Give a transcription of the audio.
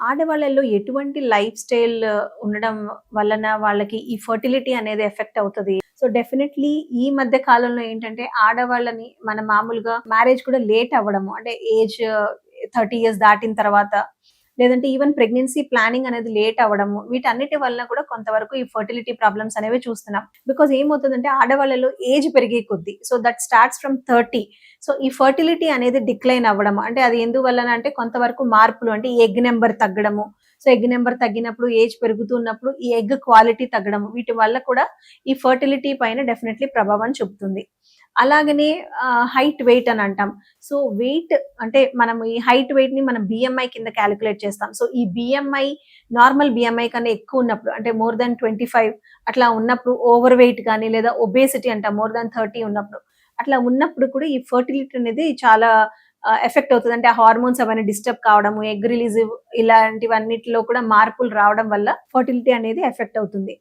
ఆడవాళ్ళలో ఎటువంటి life style ఉండడం వలన వాళ్ళకి ఈ ఫర్టిలిటీ అనేది ఎఫెక్ట్ అవుతది? సో డెఫినెట్‌లీ ఈ మధ్య కాలంలో ఏంటంటే ఆడవాళ్ళని మన మామూలుగా మ్యారేజ్ కూడా లేట్ అవ్వడము. అంటే ఏజ్ 30 ఇయర్స్ దాటిన తర్వాత లేదంటే ఈవెన్ ప్రెగ్నెన్సీ ప్లానింగ్ అనేది లేట్ అవ్వడము. వీటన్నిటి వలన కూడా కొంతవరకు ఈ ఫర్టిలిటీ ప్రాబ్లమ్స్ అనేవి చూస్తున్నాం. బికాజ్ ఏమవుతుందంటే ఆడవాళ్ళలో ఏజ్ పెరిగే కొద్దీ so that starts from 30. So ఈ ఫర్టిలిటీ అనేది డిక్లైన్ అవ్వడం. అంటే అది ఎందువలన అంటే కొంతవరకు మార్పులు అంటే ఎగ్ నంబర్ తగ్గడము. సో ఎగ్ నంబర్ తగ్గినప్పుడు ఏజ్ పెరుగుతున్నప్పుడు ఈ ఎగ్ క్వాలిటీ తగ్గడం. వీటి వల్ల కూడా ఈ ఫర్టిలిటీ పైన డెఫినెట్‌లీ ప్రభావం చూపుతుంది. అలాగనే హైట్, వెయిట్ అని అంటాం. సో వెయిట్ అంటే మనం ఈ హైట్, వెయిట్‌ని మనం బీఎంఐ కింద కాలిక్యులేట్ చేస్తాం. సో ఈ బీఎంఐ నార్మల్ బీఎంఐ కన్నా ఎక్కువ ఉన్నప్పుడు అంటే మోర్ థాన్ 25 అట్లా ఉన్నప్పుడు ఓవర్ వెయిట్ గాని లేదా ఒబేసిటీ అంటాం మోర్ థాన్ 30 ఉన్నప్పుడు. అట్లా ఉన్నప్పుడు కూడా ఈ ఫర్టిలిటీ అనేది చాలా ఎఫెక్ట్ అవుతది. అంటే ఆ హార్మోన్స్ అవన్నీ డిస్టర్బ్ కావడము, ఎగ్ రిలీజ్ ఇలాంటివన్నిటిలో కూడా మార్పులు రావడం వల్ల ఫర్టిలిటీ అనేది ఎఫెక్ట్ అవుతుంది.